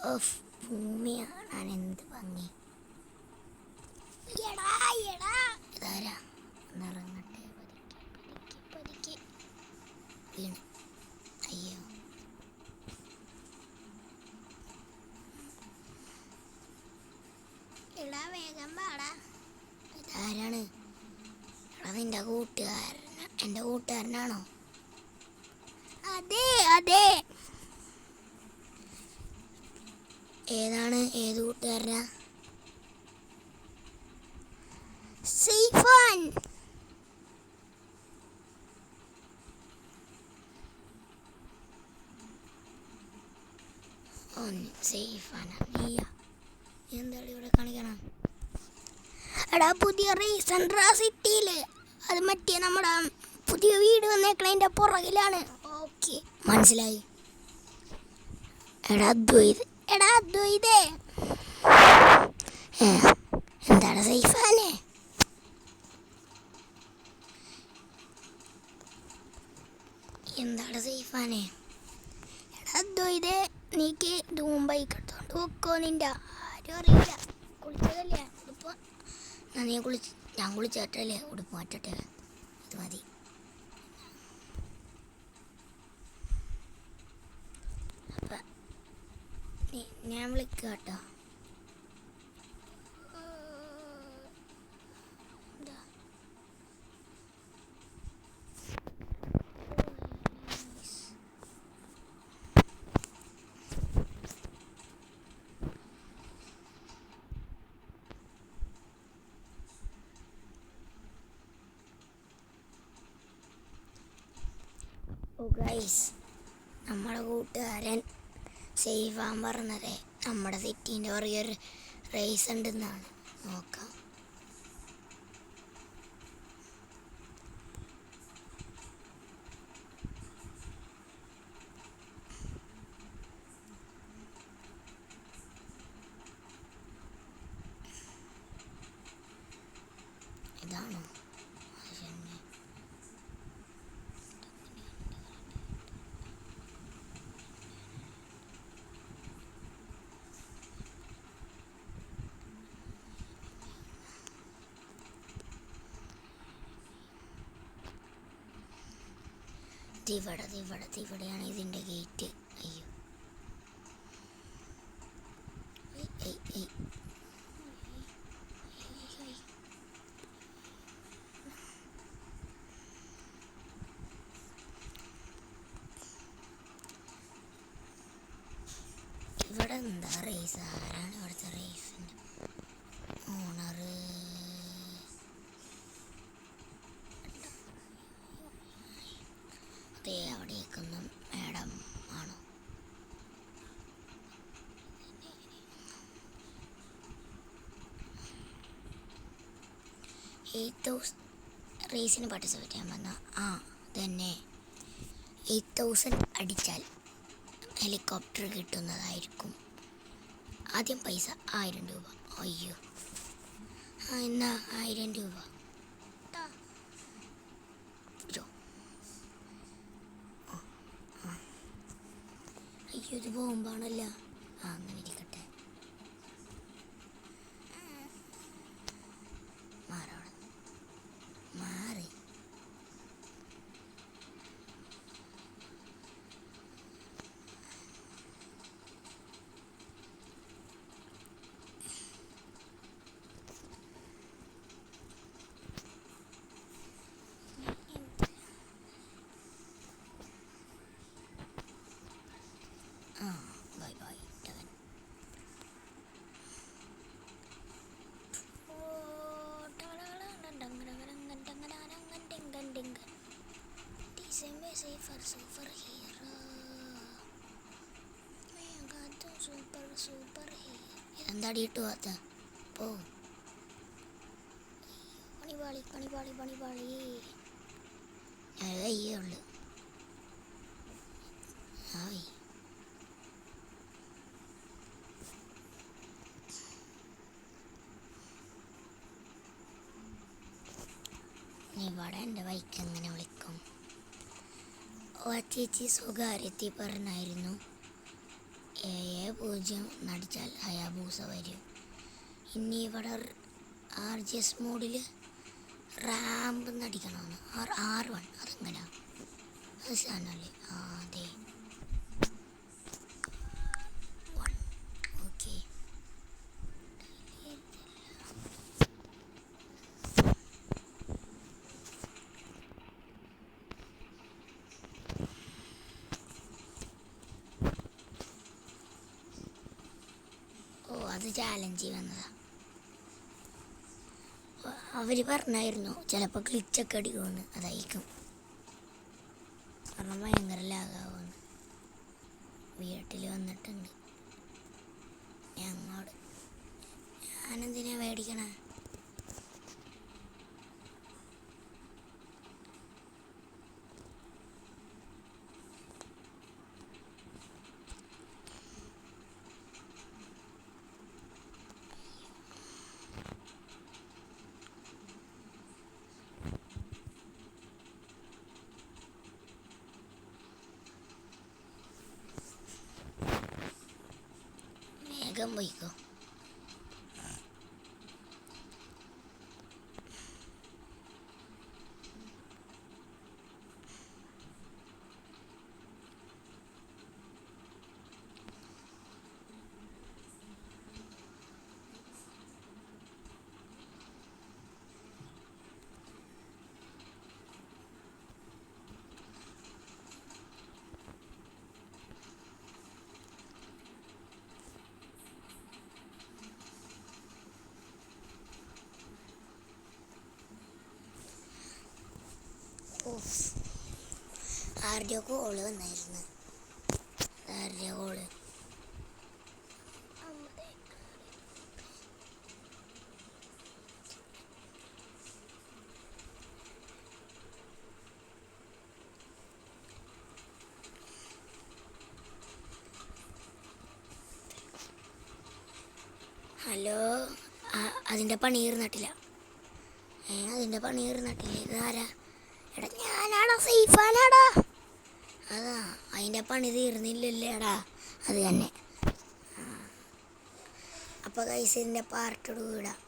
Of, ഭൂമി കാണാൻ എന്ത് ഭംഗി. ഇതാരാ? ഒന്നിറങ്ങട്ടെ. പതുക്കെ വീണ്. അയ്യോ, എടാ വേഗം പാടാ. ഇതാരാണ്? എടാ നിന്റെ എൻ്റെ കൂട്ടുകാരനാണോ? അതെ അതെ. ഏത് കൂട്ടുകാരനാ? സൈഫാൻ. സൈഫാനാ? നീയാ? എന്താണ് ഇവിടെ കാണിക്കണം? എടാ പുതിയ റീസൺ സിറ്റിയില്, അത് മറ്റേ നമ്മുടെ പുതിയ വീട് വന്നേക്കണതിൻ്റെ പുറകിലാണ്. ഓക്കെ, മനസ്സിലായി. എടാ അദ്വൈതേ, എന്താണ് സൈഫാനെ? എടാ അദ്വൈതേ, നീക്ക് ബൈക്ക് എടുത്തോണ്ട് വെക്കോ. നിന്റെ ആരും അറിയില്ല. കുളിച്ചതല്ലേ ഉടുപ്പ്? ഞാൻ കുളിച്ചേട്ടല്ലേ ഉടുപ്പ് മാറ്റട്ടെ. ഇത് മതി. അപ്പം ഞാൻ വിളിക്കുക കേട്ടോ. ഓ ഗൈസ്, നമ്മുടെ കൂട്ടുകാരൻ സൈഫാൻ പറഞ്ഞത് നമ്മുടെ സിറ്റീൻ്റെ പുറകെ റേസ് ഉണ്ടെന്നാണ്. നോക്കാം. ഇതാണോ? ഇവിടെയാണ് ഇതിൻ്റെ ഗേറ്റ്. അയ്യോ, ഇവിടെ എന്താ റേസ്? ആരാണ് ഇവിടുത്തെ റേസിൻ്റെ ഓണർ? അതേ, അവിടേക്കൊന്നും മാഡം ആണോ? റേസിന് പാർട്ടിസിപ്പേറ്റ് ചെയ്യാൻ വന്ന തന്നെ 8000 അടിച്ചാൽ ഹെലികോപ്റ്റർ കിട്ടുന്നതായിരിക്കും. ആദ്യം പൈസ 1000 രൂപ. അയ്യോ, എന്നാ 1000 രൂപ. അയ്യോ, ഇത് ബോംബാണല്ലോ. അങ്ങനെ ഇരിക്കട്ടെ. മാറി. Bye bye. Super hero, super hero. ഇതെന്താടി ഇട്ടു പോകാത്ത? പോ. പണിപാളി. ഞാൻ കയ്യേ ഉള്ളു. ആയി. ഇവിടെ എൻ്റെ ബൈക്ക് എങ്ങനെ വിളിക്കും? ഓ ചേച്ചി സ്വകാര്യത്തിൽ പറഞ്ഞായിരുന്നു 7 0 എന്നടിച്ചാൽ ഹയാബൂസ വരും. ഇനി ഇവിടെ RGS മോഡിൽ റാമ്പ് എന്നടിക്കണമെന്ന് R1 അതെങ്ങനെയാണ്? അത് സാധനമല്ലേ? അതെ 1. ഓക്കെ, അത് ചാലഞ്ച് വന്നതാ. അവർ പറഞ്ഞായിരുന്നു ചിലപ്പോൾ ഗ്ലിച്ചൊക്കെ അടിക്കുമെന്ന്. അതായിരിക്കും, കാരണം ഭയങ്കര ലാഗാവുമെന്ന്. വീട്ടിൽ വന്നിട്ടുണ്ട് ഞങ്ങളോട്. ഞാനെന്തിനാ മേടിക്കണേ? വേഗം പോയിക്കോ. ആരുടെ കോള് വന്നായിരുന്നു? ആരുടെ കോള്? ഹലോ, അതിൻ്റെ പണി തീർന്നിട്ടില്ല. അതിൻ്റെ പണി തീർന്നിട്ടില്ല. ഇതാരാ? എടാ ഞാനാടാ, സേഫാനാടാ. അതാ, അതിൻ്റെ പണി തീർന്നില്ലല്ലേടാ. അത് തന്നെ. അപ്പോൾ ഗൈസ് ഇതിൻ്റെ പാർട്ട് 2 ഇടാം.